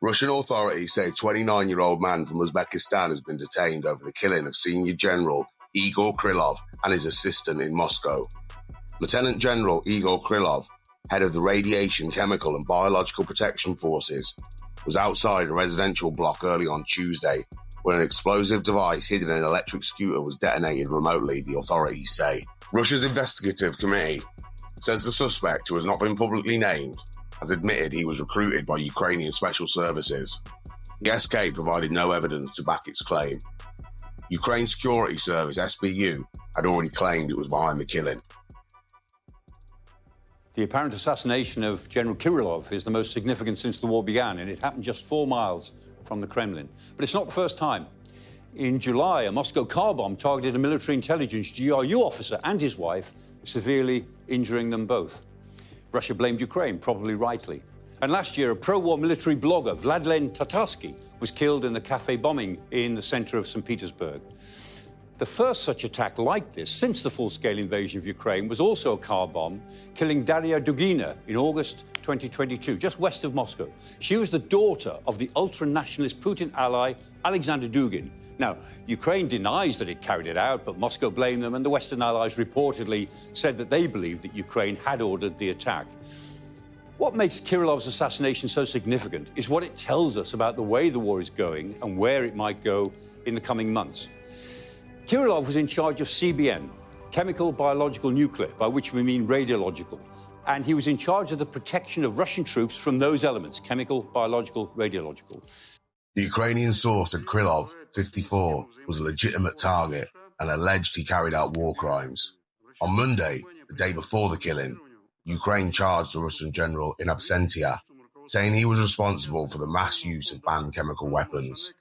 Russian authorities say a 29-year-old man from Uzbekistan has been detained over the killing of Senior General Igor Kirillov and his assistant in Moscow. Lieutenant General Igor Kirillov, head of the Radiation, Chemical and Biological Protection Forces, was outside a residential block early on Tuesday when an explosive device hidden in an electric scooter was detonated remotely, the authorities say. Russia's investigative committee says the suspect, who has not been publicly named, has admitted he was recruited by Ukrainian special services. The SK provided no evidence to back its claim. Ukraine Security Service, SBU, had already claimed it was behind the killing. The apparent assassination of General Kirillov is the most significant since the war began, and it happened just 4 miles from the Kremlin. But it's not the first time. In July, a Moscow car bomb targeted a military intelligence GRU officer and his wife, severely injuring them both. Russia blamed Ukraine, probably rightly. And last year, a pro-war military blogger, Vladlen Tatarsky, was killed in the cafe bombing in the center of St. Petersburg. The first such attack like this since the full-scale invasion of Ukraine was also a car bomb, killing Daria Dugina in August 2022, just west of Moscow. She was the daughter of the ultra-nationalist Putin ally, Alexander Dugin. Now, Ukraine denies that it carried it out, but Moscow blamed them, and the Western allies reportedly said that they believed that Ukraine had ordered the attack. What makes Kirillov's assassination so significant is what it tells us about the way the war is going and where it might go in the coming months. Kirillov was in charge of CBN, chemical, biological, nuclear, by which we mean radiological, and he was in charge of the protection of Russian troops from those elements, chemical, biological, radiological. The Ukrainian source said Kirillov, 54, was a legitimate target and alleged he carried out war crimes. On Monday, the day before the killing, Ukraine charged the Russian general in absentia, saying he was responsible for the mass use of banned chemical weapons.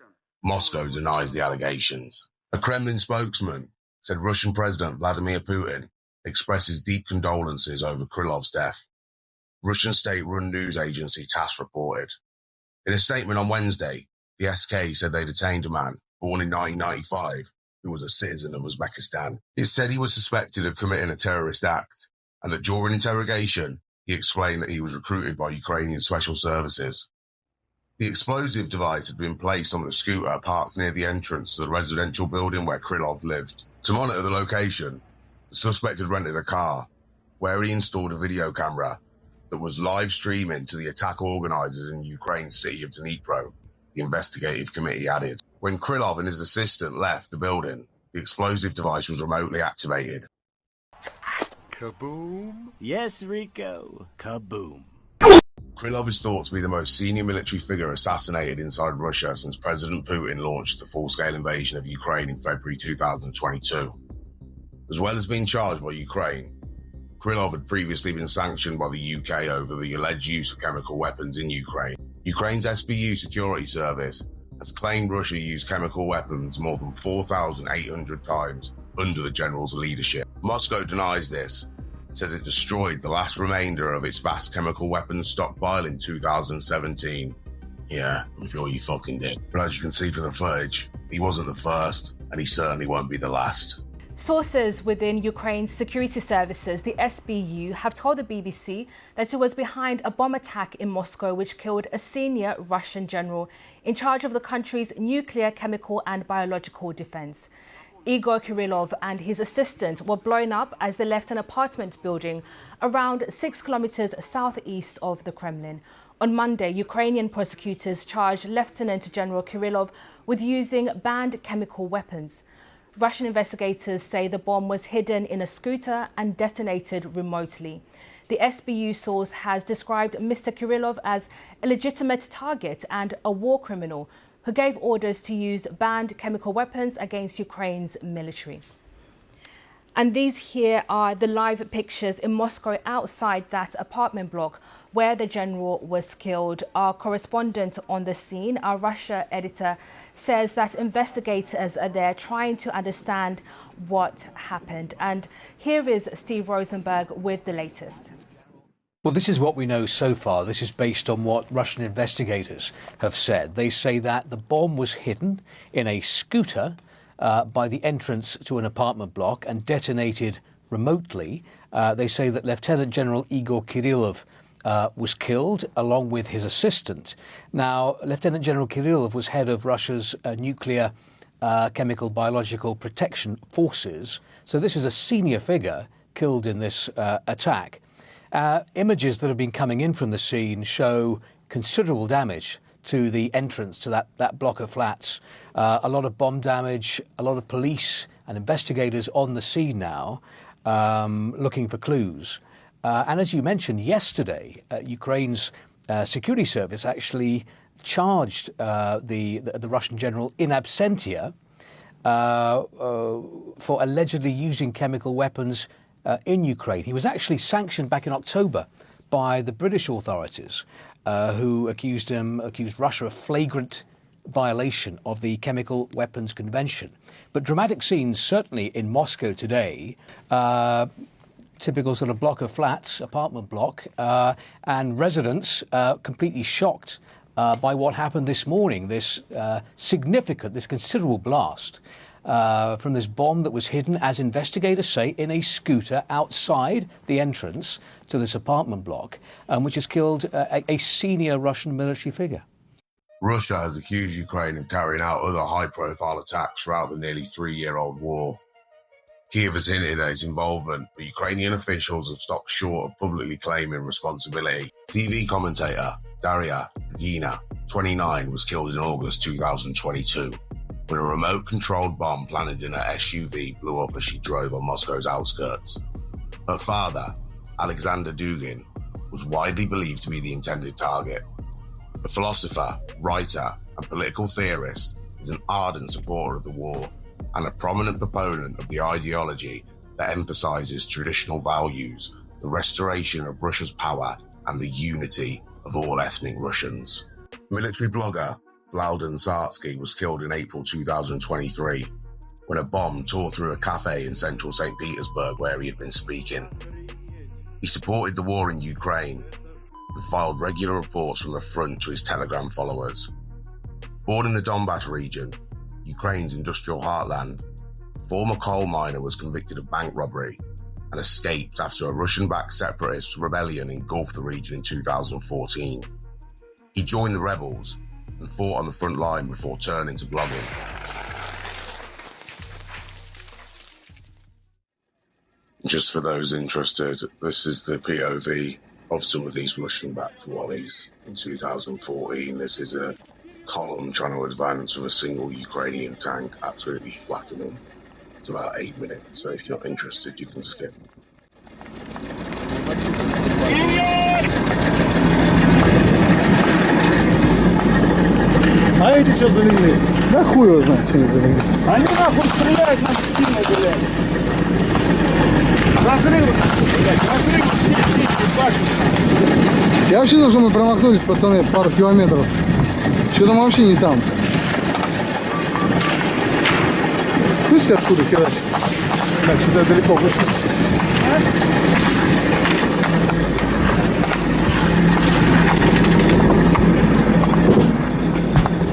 Moscow denies the allegations. A Kremlin spokesman said Russian President Vladimir Putin expresses deep condolences over Kirillov's death. Russian state-run news agency TASS reported. In a statement on Wednesday, the SK said they detained a man born in 1995 who was a citizen of Uzbekistan. It said he was suspected of committing a terrorist act and that during interrogation, he explained that he was recruited by Ukrainian special services. The explosive device had been placed on the scooter parked near the entrance to the residential building where Kirillov lived. To monitor the location, the suspect had rented a car, where he installed a video camera that was live streaming to the attack organisers in Ukraine's city of Dnipro, the investigative committee added. When Kirillov and his assistant left the building, the explosive device was remotely activated. Kaboom? Yes, Rico. Kaboom. Kirillov is thought to be the most senior military figure assassinated inside Russia since President Putin launched the full-scale invasion of Ukraine in February 2022. As well as being charged by Ukraine, Kirillov had previously been sanctioned by the UK over the alleged use of chemical weapons in Ukraine. Ukraine's SBU security service has claimed Russia used chemical weapons more than 4,800 times under the general's leadership. Moscow denies this. It says it destroyed the last remainder of its vast chemical weapons stockpile in 2017. Yeah, I'm sure you fucking did. But as you can see from the footage, he wasn't the first, and he certainly won't be the last. Sources within Ukraine's security services, the SBU, have told the BBC that it was behind a bomb attack in Moscow which killed a senior Russian general in charge of the country's nuclear, chemical and biological defense. Igor Kirillov and his assistant were blown up as they left an apartment building around 6 kilometers southeast of the Kremlin. On Monday, Ukrainian prosecutors charged Lieutenant General Kirillov with using banned chemical weapons. Russian investigators say the bomb was hidden in a scooter and detonated remotely. The SBU source has described Mr. Kirillov as a legitimate target and a war criminal who gave orders to use banned chemical weapons against Ukraine's military. And these here are the live pictures in Moscow outside that apartment block where the general was killed. Our correspondent on the scene, our Russia editor, says that investigators are there trying to understand what happened. And here is Steve Rosenberg with the latest. Well, this is what we know so far. This is based on what Russian investigators have said. They say that the bomb was hidden in a scooter by the entrance to an apartment block and detonated remotely. They say that Lieutenant General Igor Kirillov was killed along with his assistant. Now, Lieutenant General Kirillov was head of Russia's nuclear, chemical, biological protection forces. So this is a senior figure killed in this attack. Images that have been coming in from the scene show considerable damage to the entrance to that block of flats. A lot of bomb damage, a lot of police and investigators on the scene now looking for clues. And as you mentioned yesterday, Ukraine's security service actually charged the Russian general in absentia for allegedly using chemical weapons in Ukraine. He was actually sanctioned back in October by the British authorities, who accused Russia of flagrant violation of the Chemical Weapons Convention. But dramatic scenes, certainly in Moscow today, typical sort of block of flats, apartment block, and residents completely shocked by what happened this morning, this considerable blast from this bomb that was hidden, as investigators say, in a scooter outside the entrance to this apartment block, which has killed a senior Russian military figure. Russia has accused Ukraine of carrying out other high-profile attacks throughout the nearly 3-year-old war. Kyiv has hinted at its involvement, but Ukrainian officials have stopped short of publicly claiming responsibility. TV commentator Daria Gina, 29, was killed in August 2022 when a remote-controlled bomb planted in her SUV blew up as she drove on Moscow's outskirts. Her father, Alexander Dugin, was widely believed to be the intended target. The philosopher, writer, and political theorist is an ardent supporter of the war and a prominent proponent of the ideology that emphasizes traditional values, the restoration of Russia's power, and the unity of all ethnic Russians. Military blogger Vladan Sartsky was killed in April 2023 when a bomb tore through a cafe in central St. Petersburg where he had been speaking. He supported the war in Ukraine and filed regular reports from the front to his Telegram followers. Born in the Donbass region, Ukraine's industrial heartland, the former coal miner was convicted of bank robbery and escaped after a Russian-backed separatist rebellion engulfed the region in 2014. He joined the rebels and fought on the front line before turning to blogging. Just for those interested, this is the POV of some of these Russian-backed wallies in 2014. This is a column trying to advance with a single Ukrainian tank, absolutely flacking them. It's about 8 minutes, so if you're not interested, you can skip. А эти что залегли? Да хуй его знает, что они залегли. Они нахуй стреляют, нас сильно, блядь. Разрывы, блядь, разрывы, я вообще думал, что мы промахнулись, пацаны, пару километров. Что-то мы вообще не там. Слышите, откуда херачит? Так, сюда далеко вышли.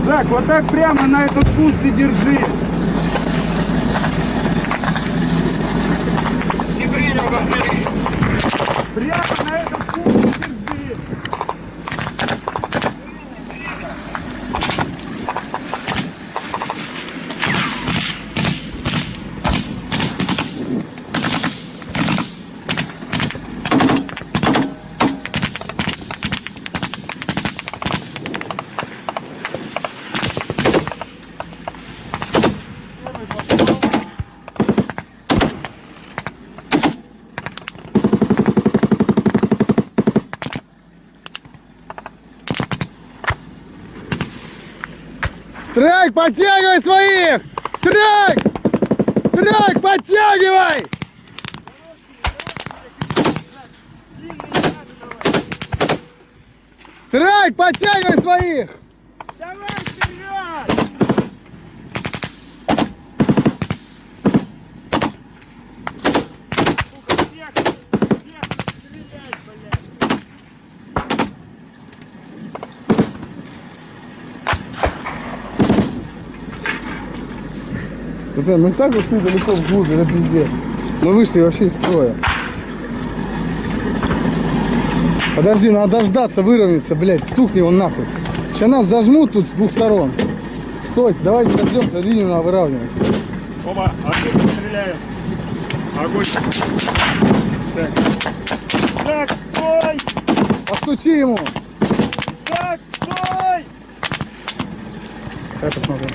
Так, вот так прямо на этот куст и держи. Не принял, повтори. Прямо на этот куст и держи. Страйк, подтягивай своих! Страйк! Страйк, подтягивай! Страйк, подтягивай своих! Давай вперед! Пацаны, мы так ушли далеко вглубь, это пиздец. Мы вышли вообще из строя. Подожди, надо дождаться, выровняться, блядь, стукни его нахуй. Сейчас нас зажмут тут с двух сторон. Стой, давайте дождемся, линию надо выравнивать. Оба, огонь стреляют. Огонь. Так, стой! Постучи ему. Так, стой! Я посмотрю.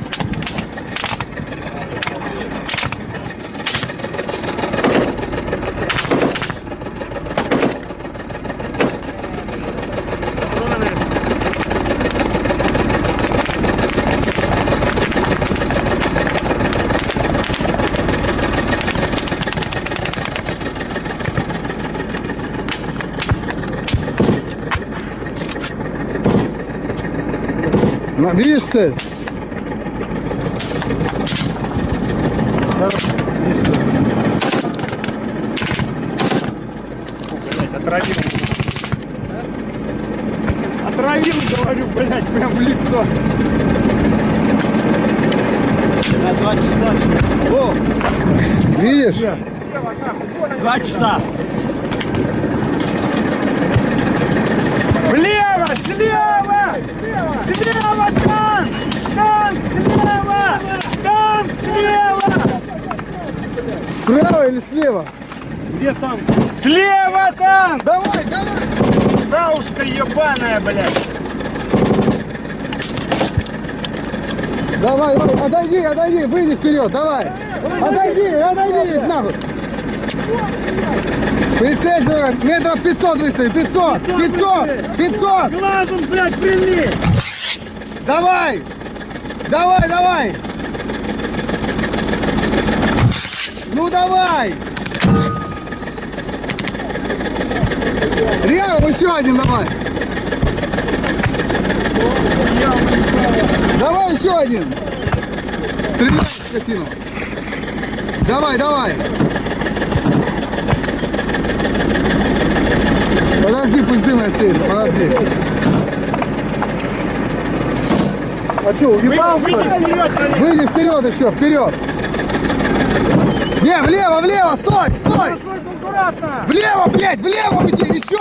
Видишь цель? Отравил. Отравил, говорю, блядь, прям в лицо. О, видишь? 2 часа. Влево, слева! Слева танк! Танк слева! Танк слева! Справа или слева? Где танк? Слева танк! Давай, давай! Саушка ебаная, блядь! Давай, отойди, отойди, выйди вперед, давай! Отойди, нахуй! Прицельно, метров 500 выстави, 500! Глазом, блядь, прили! Давай! Ну давай! Рядом еще один давай! Давай еще один! Стреляй, скотина! Давай! Подожди, пусть дым рассеется, подожди. А что, уебал, что ли? Выйди вперед еще, вперед! Не, влево, стой! Аккуратно! Влево, блядь, влево уйди, еще,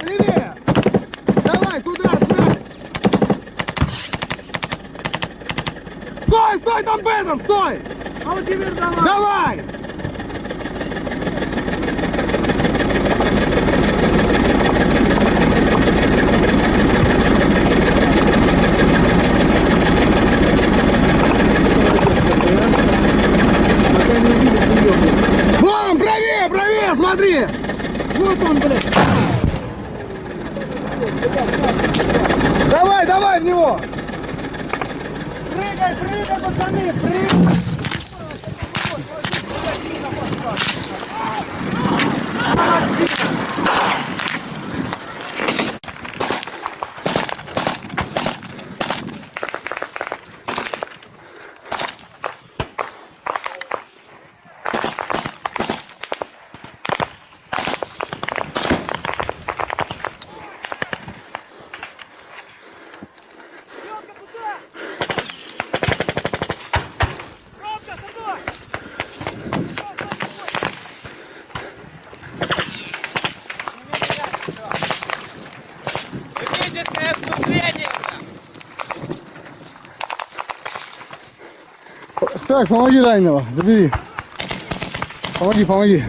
левее! Давай, туда, сзади! Стой, там Бедром, стой! А вот теперь давай! Давай! Вон, правее, смотри! Вот он, блядь! Давай в него! Прыгай, пацаны, прыгай! Так, помоги раненого, забери. Помоги.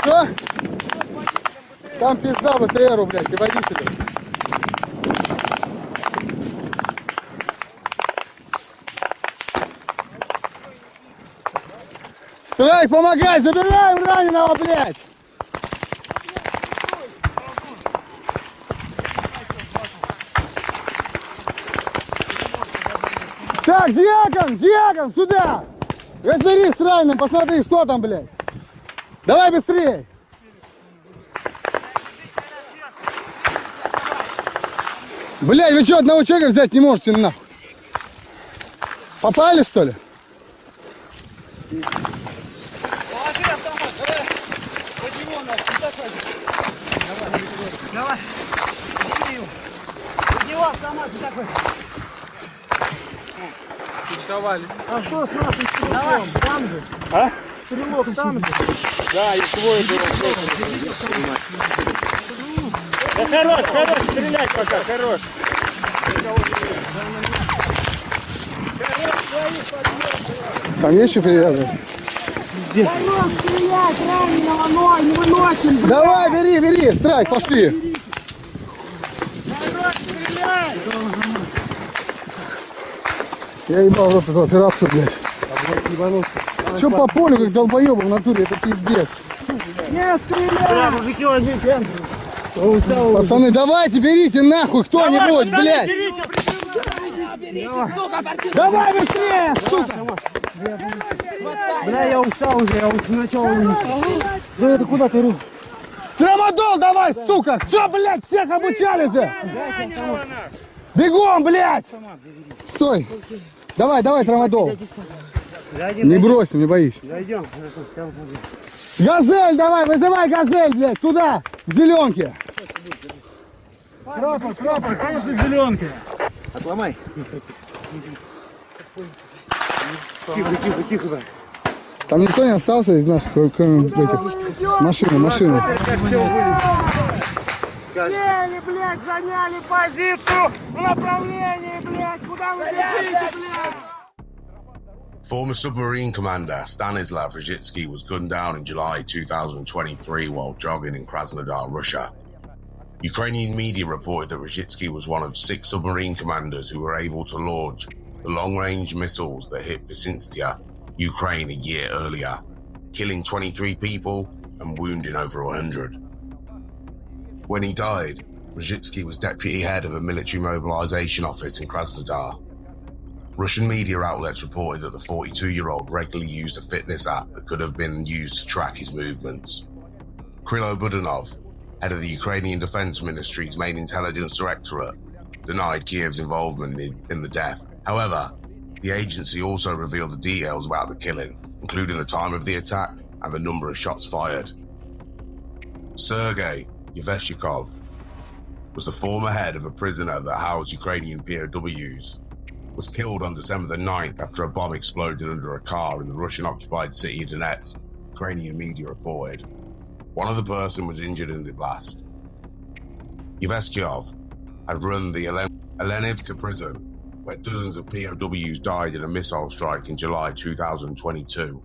Что? Там пизда БТРу, блядь, и водителю. Страйк, помогай, забираем раненого, блядь! Так, диакон, сюда! Разберись с раненым, посмотри, что там, блядь! Давай быстрее! Блядь, вы что, одного человека взять не можете, нахуй? Попали, что ли? Давай. Его автомат такой. Скучковались. А что с нашим Крыловым? Там же. А? Крылов там же. Да, их двое было. Да хорош, стрелять пока, хорош. Там есть что привязывать? Хорош, стрелять, раненого, ноль, не выносим. Давай, бери, страйк, пошли. Хорош, стрелять. Я ебал вот эту операцию, блядь. Че по полю, как долбоебы в натуре, это пиздец. Не стреляй. Мужики, возьмите. Пацаны, давайте, берите нахуй кто-нибудь, блядь. Давай быстрее, сука. Бля, я устал уже, я уже начал вынести. Да это куда ты руку? Трамадол давай, сука. Че, блядь, всех обучали же? Бегом, блядь. Стой. Давай, трамадол. Не бросим, не боись. Зайдем. Газель, давай, вызывай газель, блядь, туда, к зеленке. Крапа, конечно, зеленка. Отломай. Тихо. Там никто не остался из наших, кроме этих. Машины. Сели, блядь, заняли позицию в направлении, блядь. Куда вы бежите, блядь? Former submarine commander Stanislav Rozhitsky was gunned down in July 2023 while jogging in Krasnodar, Russia. Ukrainian media reported that Rozhitsky was one of 6 submarine commanders who were able to launch the long-range missiles that hit Vysintia, Ukraine, a year earlier, killing 23 people and wounding over 100. When he died, Rozhitsky was deputy head of a military mobilization office in Krasnodar. Russian media outlets reported that the 42-year-old regularly used a fitness app that could have been used to track his movements. Kirillov, head of the Ukrainian Defense Ministry's main intelligence directorate, denied Kiev's involvement in the death. However, the agency also revealed the details about the killing, including the time of the attack and the number of shots fired. Sergei Yeveshikov was the former head of a prisoner that housed Ukrainian POWs, was killed on December the 9th after a bomb exploded under a car in the Russian-occupied city of Donetsk, Ukrainian media reported. One other person was injured in the blast. Yeveshikov had run the Elenivka prison, where dozens of POWs died in a missile strike in July 2022.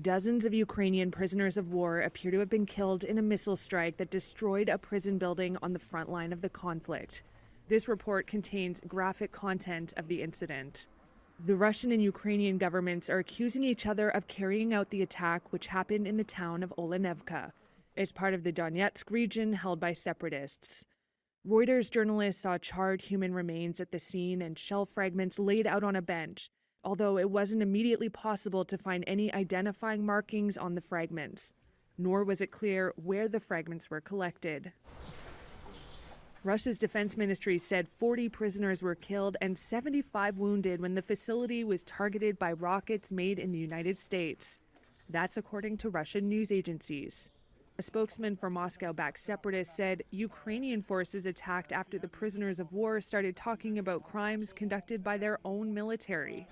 Dozens of Ukrainian prisoners of war appear to have been killed in a missile strike that destroyed a prison building on the front line of the conflict. This report contains graphic content of the incident. The Russian and Ukrainian governments are accusing each other of carrying out the attack, which happened in the town of Olenevka. It's part of the Donetsk region held by separatists. Reuters journalists saw charred human remains at the scene and shell fragments laid out on a bench, although it wasn't immediately possible to find any identifying markings on the fragments, nor was it clear where the fragments were collected. Russia's defense ministry said 40 prisoners were killed and 75 wounded when the facility was targeted by rockets made in the United States. That's according to Russian news agencies. A spokesman for Moscow-backed separatists said Ukrainian forces attacked after the prisoners of war started talking about crimes conducted by their own military.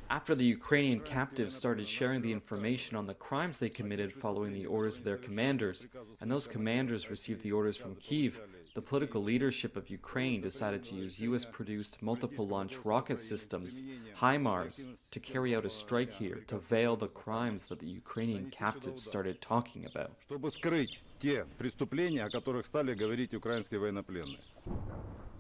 After the Ukrainian captives started sharing the information on the crimes they committed following the orders of their commanders, and those commanders received the orders from Kyiv, the political leadership of Ukraine decided to use US-produced multiple-launch rocket systems, HIMARS, to carry out a strike here to veil the crimes that the Ukrainian captives started talking about.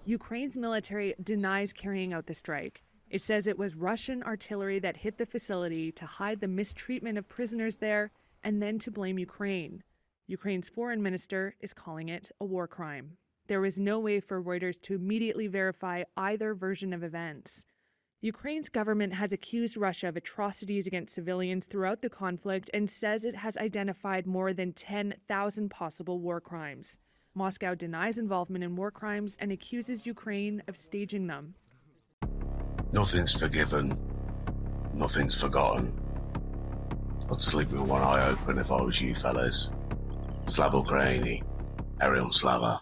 Ukraine's military denies carrying out the strike. It says it was Russian artillery that hit the facility to hide the mistreatment of prisoners there and then to blame Ukraine. Ukraine's foreign minister is calling it a war crime. There was no way for Reuters to immediately verify either version of events. Ukraine's government has accused Russia of atrocities against civilians throughout the conflict and says it has identified more than 10,000 possible war crimes. Moscow denies involvement in war crimes and accuses Ukraine of staging them. Nothing's forgiven. Nothing's forgotten. I'd sleep with one eye open if I was you fellas. Slava Ukraini. Herium Slava.